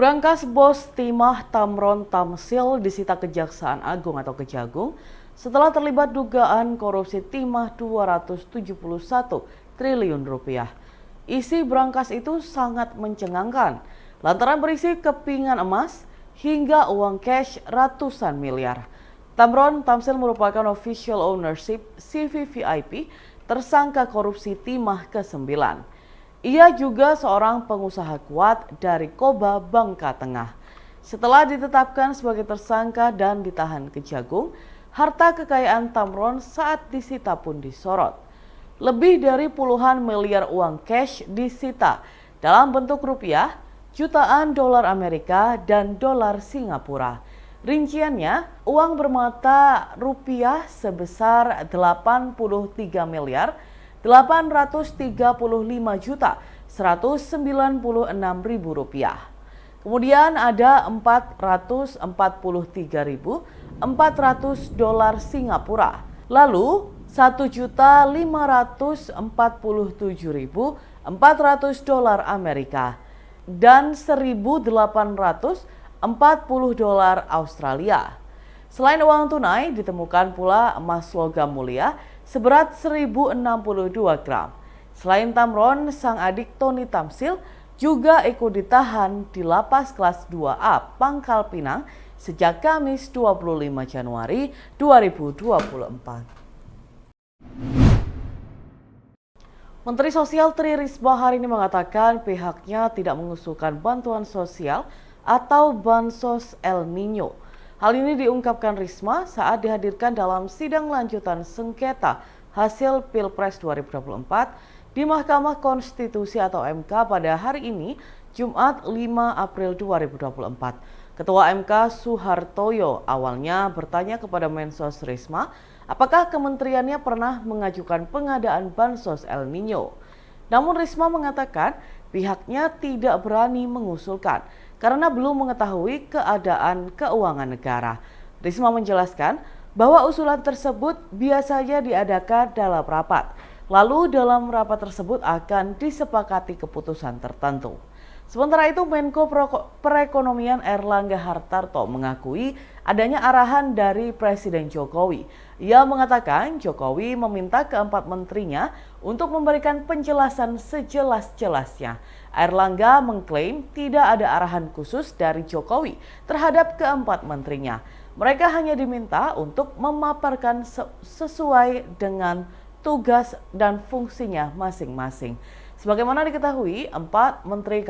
Brankas bos timah Tamron Tamsil disita Kejaksaan Agung atau Kejagung setelah terlibat dugaan korupsi timah 271 triliun rupiah. Isi brankas itu sangat mencengangkan lantaran berisi kepingan emas hingga uang cash ratusan miliar. Tamron Tamsil merupakan official ownership CVVIP tersangka korupsi timah ke-9. Ia juga seorang pengusaha kuat dari Koba, Bangka Tengah. Setelah ditetapkan sebagai tersangka dan ditahan Kejagung, harta kekayaan Tamron saat disita pun disorot. Lebih dari puluhan miliar uang cash disita dalam bentuk rupiah, jutaan dolar Amerika, dan dolar Singapura. Rinciannya, uang bermata rupiah sebesar 83 miliar 835.196.000 rupiah. Kemudian ada 443.400 dolar Singapura. Lalu 1.547.400 dolar Amerika dan 1.840 dolar Australia. Selain uang tunai, ditemukan pula emas logam mulia seberat 1.062 gram. Selain Tamron, sang adik Tony Tamsil juga ikut ditahan di Lapas Kelas 2A Pangkal Pinang sejak Kamis 25 Januari 2024. Menteri Sosial Tri Risma hari ini mengatakan pihaknya tidak mengusulkan bantuan sosial atau Bansos El Nino. Hal ini diungkapkan Risma saat dihadirkan dalam sidang lanjutan sengketa hasil Pilpres 2024 di Mahkamah Konstitusi atau MK pada hari ini, Jumat 5 April 2024. Ketua MK Suhartoyo awalnya bertanya kepada Mensos Risma, apakah kementeriannya pernah mengajukan pengadaan Bansos El Nino. Namun Risma mengatakan pihaknya tidak berani mengusulkan karena belum mengetahui keadaan keuangan negara. Risma menjelaskan bahwa usulan tersebut biasanya diadakan dalam rapat. Lalu dalam rapat tersebut akan disepakati keputusan tertentu. Sementara itu, Menko Perekonomian Erlangga Hartarto mengakui adanya arahan dari Presiden Jokowi. Ia mengatakan Jokowi meminta keempat menterinya untuk memberikan penjelasan sejelas-jelasnya. Erlangga mengklaim tidak ada arahan khusus dari Jokowi terhadap keempat menterinya. Mereka hanya diminta untuk memaparkan sesuai dengan tugas dan fungsinya masing-masing. Sebagaimana diketahui, 4 Menteri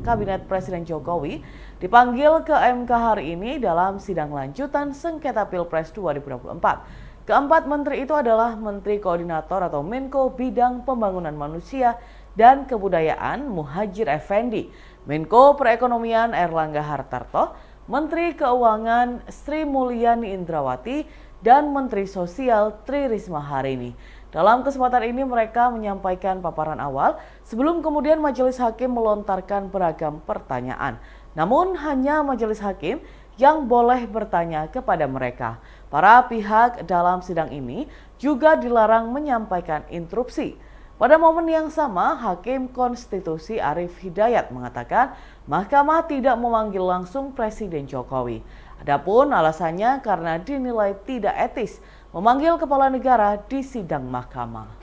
Kabinet Presiden Jokowi dipanggil ke MK hari ini dalam sidang lanjutan sengketa Pilpres 2024. Keempat menteri itu adalah Menteri Koordinator atau Menko Bidang Pembangunan Manusia dan Kebudayaan Muhadjir Effendi, Menko Perekonomian Erlangga Hartarto, Menteri Keuangan Sri Mulyani Indrawati, dan Menteri Sosial Tri Risma hari ini. Dalam kesempatan ini mereka menyampaikan paparan awal sebelum kemudian majelis hakim melontarkan beragam pertanyaan. Namun hanya majelis hakim yang boleh bertanya kepada mereka. Para pihak dalam sidang ini juga dilarang menyampaikan interupsi. Pada momen yang sama, Hakim Konstitusi Arief Hidayat mengatakan Mahkamah tidak memanggil langsung Presiden Jokowi. Adapun alasannya karena dinilai tidak etis memanggil kepala negara di sidang mahkamah.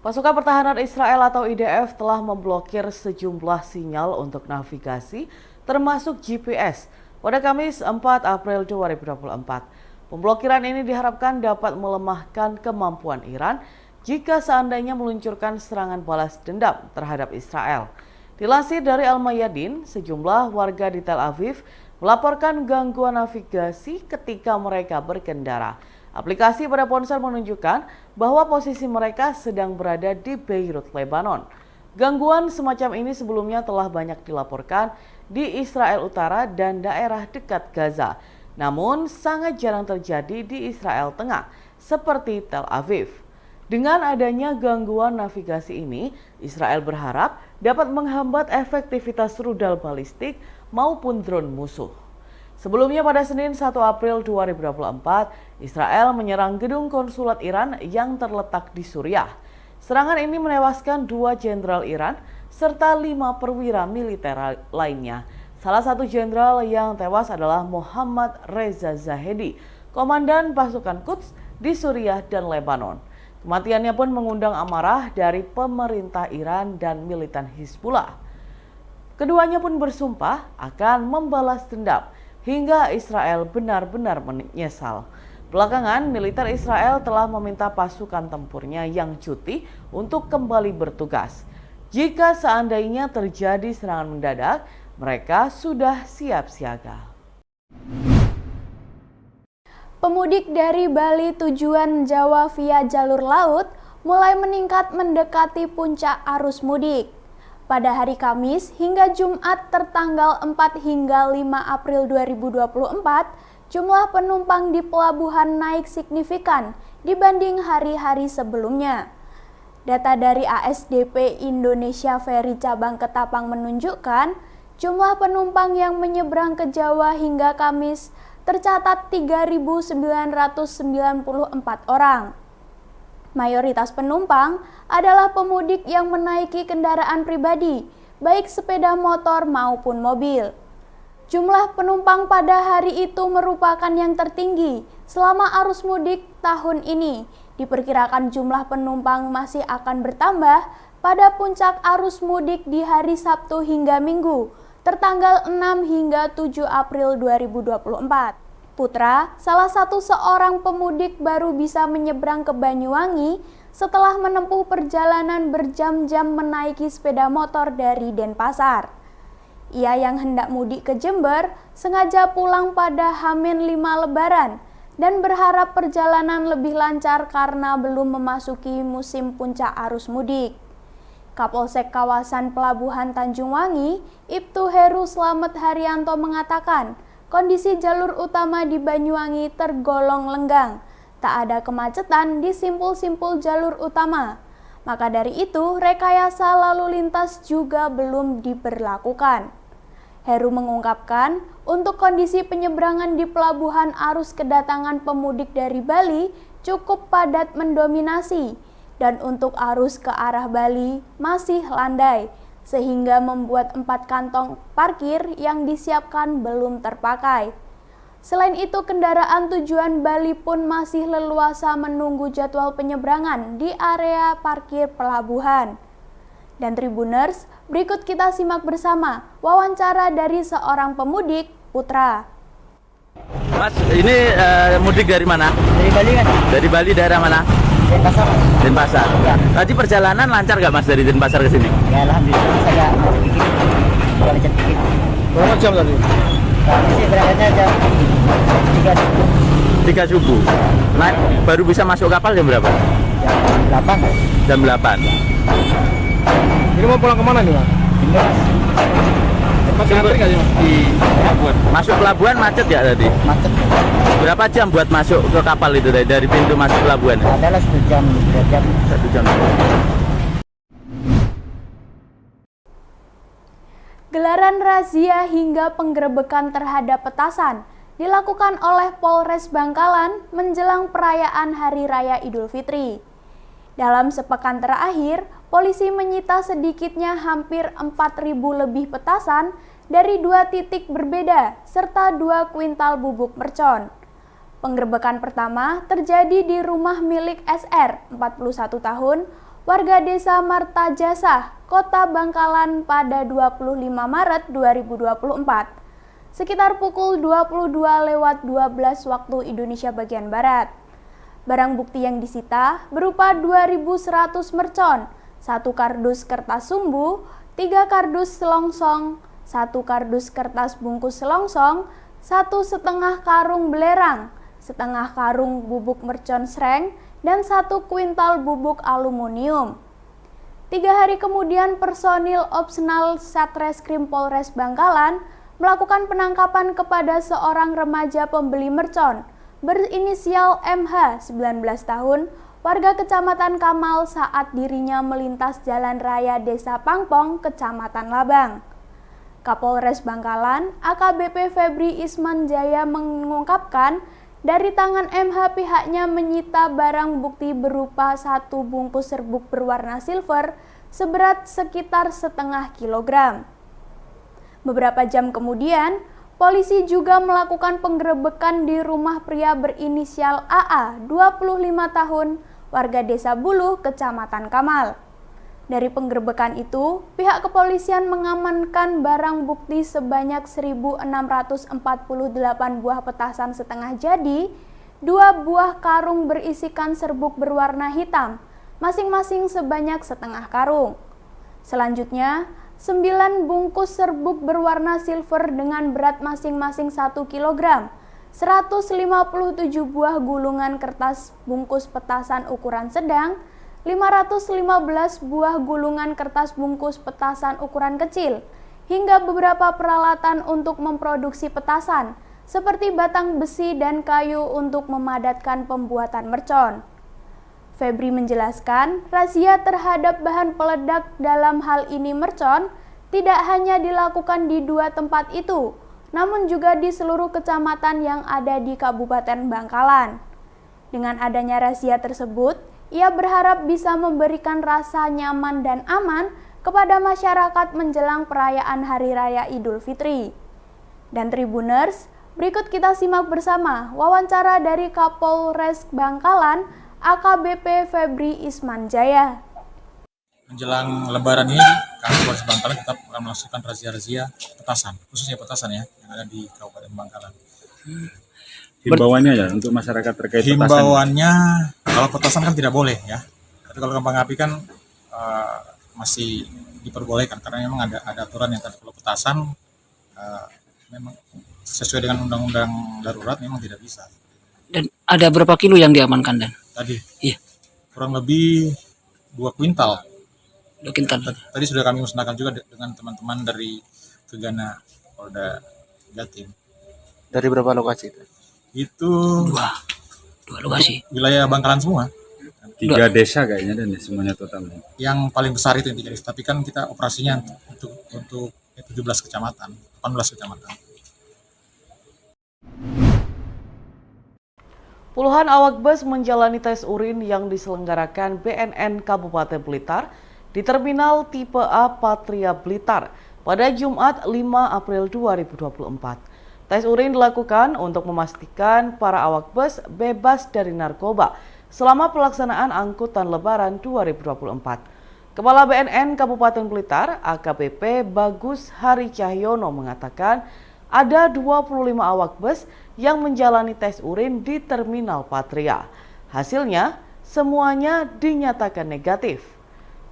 Pasukan Pertahanan Israel atau IDF telah memblokir sejumlah sinyal untuk navigasi termasuk GPS pada Kamis 4 April 2024. Pemblokiran ini diharapkan dapat melemahkan kemampuan Iran jika seandainya meluncurkan serangan balas dendam terhadap Israel. Dilansir dari Al-Mayadin, sejumlah warga di Tel Aviv melaporkan gangguan navigasi ketika mereka berkendara. Aplikasi pada ponsel menunjukkan bahwa posisi mereka sedang berada di Beirut, Lebanon. Gangguan semacam ini sebelumnya telah banyak dilaporkan di Israel Utara dan daerah dekat Gaza. Namun sangat jarang terjadi di Israel Tengah, seperti Tel Aviv. Dengan adanya gangguan navigasi ini, Israel berharap dapat menghambat efektivitas rudal balistik maupun drone musuh. Sebelumnya pada Senin 1 April 2024, Israel menyerang gedung konsulat Iran yang terletak di Suriah. Serangan ini menewaskan 2 jenderal Iran, serta 5 perwira militer lainnya. Salah satu jenderal yang tewas adalah Muhammad Reza Zahedi, komandan pasukan Quds di Suriah dan Lebanon. Kematiannya pun mengundang amarah dari pemerintah Iran dan militan Hizbullah. Keduanya pun bersumpah akan membalas dendam hingga Israel benar-benar menyesal. Belakangan, militer Israel telah meminta pasukan tempurnya yang cuti untuk kembali bertugas. Jika seandainya terjadi serangan mendadak, mereka sudah siap siaga. Pemudik dari Bali tujuan Jawa via jalur laut mulai meningkat mendekati puncak arus mudik. Pada hari Kamis hingga Jumat tertanggal 4 hingga 5 April 2024, jumlah penumpang di pelabuhan naik signifikan dibanding hari-hari sebelumnya. Data dari ASDP Indonesia Ferry Cabang Ketapang menunjukkan jumlah penumpang yang menyeberang ke Jawa hingga Kamis tercatat 3.994 orang. Mayoritas penumpang adalah pemudik yang menaiki kendaraan pribadi, baik sepeda motor maupun mobil. Jumlah penumpang pada hari itu merupakan yang tertinggi selama arus mudik tahun ini. Diperkirakan jumlah penumpang masih akan bertambah pada puncak arus mudik di hari Sabtu hingga Minggu, tertanggal 6 hingga 7 April 2024. Putra, salah satu seorang pemudik baru bisa menyeberang ke Banyuwangi setelah menempuh perjalanan berjam-jam menaiki sepeda motor dari Denpasar. Ia yang hendak mudik ke Jember sengaja pulang pada H-5 Lebaran dan berharap perjalanan lebih lancar karena belum memasuki musim puncak arus mudik. Kapolsek kawasan Pelabuhan Tanjung Wangi, Ibtu Heru Slamet Haryanto mengatakan, kondisi jalur utama di Banyuwangi tergolong lenggang, tak ada kemacetan di simpul-simpul jalur utama. Maka dari itu, rekayasa lalu lintas juga belum diberlakukan. Heru mengungkapkan, untuk kondisi penyeberangan di pelabuhan arus kedatangan pemudik dari Bali cukup padat mendominasi, dan untuk arus ke arah Bali masih landai, sehingga membuat 4 kantong parkir yang disiapkan belum terpakai. Selain itu, kendaraan tujuan Bali pun masih leluasa menunggu jadwal penyeberangan di area parkir pelabuhan. Dan Tribuners, berikut kita simak bersama wawancara dari seorang pemudik, Putra. Mas, ini mudik dari mana? Dari Bali kan? Dari Bali, daerah mana? Denpasar. Denpasar. Ya. Tadi perjalanan lancar nggak Mas dari Denpasar ke sini? Ya alhamdulillah saya dikit, lancar dikit. Berapa jam tadi? Kami sih berangkatnya jam 3 subuh. 3 subuh. Nah, baru bisa masuk kapal jam berapa? Jam 8. Jam 8. Ini mau pulang kemana nih Mas? Ini Mas ngantri nggak sih Mas? Di pelabuhan. Masuk pelabuhan macet ya tadi? macet. Berapa jam buat masuk ke kapal itu dari pintu masuk pelabuhan? Adalah 1 jam, 2 jam. 1 jam. Gelaran razia hingga penggerebekan terhadap petasan dilakukan oleh Polres Bangkalan menjelang perayaan Hari Raya Idul Fitri. Dalam sepekan terakhir, polisi menyita sedikitnya hampir 4.000 lebih petasan dari 2 titik berbeda serta 2 kuintal bubuk mercon. Penggerebekan pertama terjadi di rumah milik SR, 41 tahun, warga desa Martajasa, Kota Bangkalan pada 25 Maret 2024, sekitar pukul 22:12 waktu Indonesia bagian Barat. Barang bukti yang disita berupa 2.100 mercon, 1 kardus kertas sumbu, 3 kardus selongsong, 1 kardus kertas bungkus selongsong, 1,5 karung belerang, 1/2 karung bubuk mercon sreng, dan 1 kuintal bubuk aluminium. 3 hari kemudian, personil opsional Satreskrim Polres Bangkalan melakukan penangkapan kepada seorang remaja pembeli mercon berinisial MH, 19 tahun, warga Kecamatan Kamal saat dirinya melintas Jalan Raya Desa Pangpong, Kecamatan Labang. Kapolres Bangkalan, AKBP Febri Isman Jaya mengungkapkan, dari tangan MH pihaknya menyita barang bukti berupa 1 bungkus serbuk berwarna silver, seberat sekitar setengah kilogram. Beberapa jam kemudian, polisi juga melakukan penggerebekan di rumah pria berinisial AA, 25 tahun, warga Desa Buluh, Kecamatan Kamal. Dari penggerebekan itu, pihak kepolisian mengamankan barang bukti sebanyak 1.648 buah petasan setengah jadi, 2 buah karung berisikan serbuk berwarna hitam, masing-masing sebanyak setengah karung. Selanjutnya, 9 bungkus serbuk berwarna silver dengan berat masing-masing 1 kg, 157 buah gulungan kertas bungkus petasan ukuran sedang, 515 buah gulungan kertas bungkus petasan ukuran kecil, hingga beberapa peralatan untuk memproduksi petasan, seperti batang besi dan kayu untuk memadatkan pembuatan mercon. Febri menjelaskan, razia terhadap bahan peledak dalam hal ini mercon tidak hanya dilakukan di 2 tempat itu, namun juga di seluruh kecamatan yang ada di Kabupaten Bangkalan. Dengan adanya razia tersebut, ia berharap bisa memberikan rasa nyaman dan aman kepada masyarakat menjelang perayaan Hari Raya Idul Fitri. Dan Tribuners, berikut kita simak bersama wawancara dari Kapolres Bangkalan, AKBP Febri Ismanjaya. Menjelang Lebaran ini, kami Polres Bangkalan tetap akan melakukan razia-razia petasan, khususnya petasan ya, yang ada di Kabupaten Bangkalan. Himbauannya ya untuk masyarakat terkait petasan. Himbauannya, kalau petasan kan tidak boleh ya. Tapi kalau kembang api kan masih diperbolehkan karena memang ada aturan yang tadi kalau petasan memang sesuai dengan undang-undang darurat memang tidak bisa. Dan ada berapa kilo yang diamankan dan? Tadi Iya. kurang lebih 2 kuintal. 2 kintal. Tadi sudah kami musnahkan juga dengan teman-teman dari Gegana Polda Jatim. Dari berapa lokasi itu? Itu Dua lokasi. wilayah Bangkalan semua. 3 desa kayaknya dan semuanya total. Yang paling besar itu yang 3 desa, tapi kan kita operasinya untuk 17 kecamatan, 18 kecamatan. Puluhan awak bus menjalani tes urin yang diselenggarakan BNN Kabupaten Blitar di Terminal Tipe A Patria Blitar pada Jumat 5 April 2024. Tes urin dilakukan untuk memastikan para awak bus bebas dari narkoba selama pelaksanaan angkutan Lebaran 2024. Kepala BNN Kabupaten Blitar, AKBP Bagus Hari Cahyono mengatakan ada 25 awak bus yang menjalani tes urin di Terminal Patria. Hasilnya, semuanya dinyatakan negatif.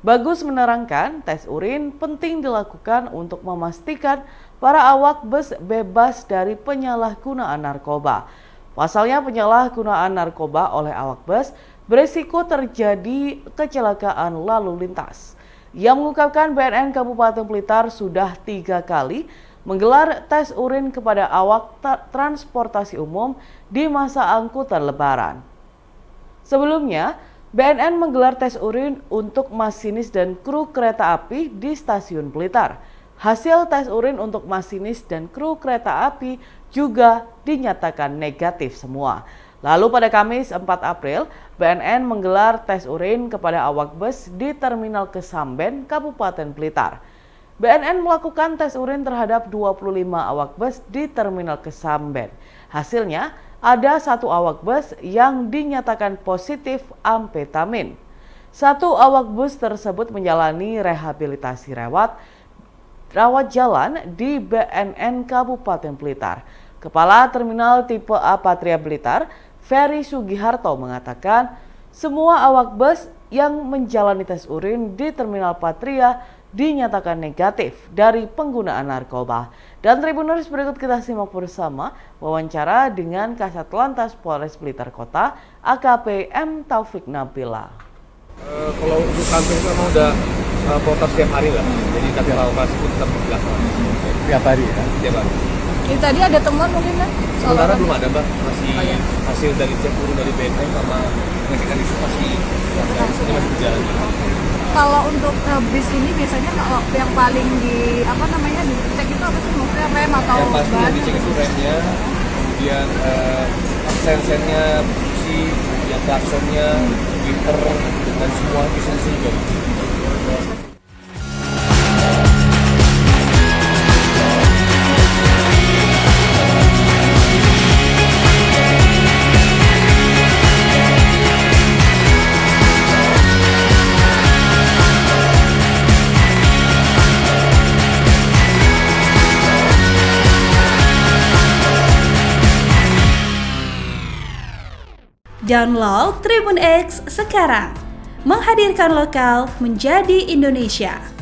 Bagus menerangkan tes urin penting dilakukan untuk memastikan para awak bus bebas dari penyalahgunaan narkoba. Pasalnya penyalahgunaan narkoba oleh awak bus berisiko terjadi kecelakaan lalu lintas. Ia mengungkapkan BNN Kabupaten Blitar sudah 3 kali menggelar tes urin kepada awak transportasi umum di masa angkutan Lebaran. Sebelumnya, BNN menggelar tes urin untuk masinis dan kru kereta api di stasiun Blitar. Hasil tes urin untuk masinis dan kru kereta api juga dinyatakan negatif semua. Lalu pada Kamis 4 April, BNN menggelar tes urin kepada awak bus di Terminal Kesamben, Kabupaten Blitar. BNN melakukan tes urin terhadap 25 awak bus di Terminal Kesamben. Hasilnya, ada 1 awak bus yang dinyatakan positif amfetamin. 1 awak bus tersebut menjalani rehabilitasi rawat jalan di BNN Kabupaten Blitar. Kepala Terminal Tipe A Patria Blitar, Ferry Sugiharto mengatakan semua awak bus yang menjalani tes urin di Terminal Patria dinyatakan negatif dari penggunaan narkoba. Dan Tribuners, berikut kita simak bersama wawancara dengan Kasat Lantas Polres Blitar Kota, AKP M. Taufik Nabila. Kalau untuk kantor itu memang udah protap setiap hari lah, jadi kami operasi pun tetap dilakukan. Tiap hari ya? Tiap hari. Ini tadi ada temuan mungkin kan? Sementara belum ada Mbak, masih hasil dari cek urin dari BNN sama pengecekan itu masih berjalan. Kalau untuk bis ini biasanya kalau yang paling dicek itu apa sih? Maksudnya rem atau Yang pasti yang dicek itu remnya, kemudian sen-sennya, posisi, yang klaksonnya, liter, dan semua lisensi juga. Download Tribun X sekarang. Menghadirkan lokal menjadi Indonesia.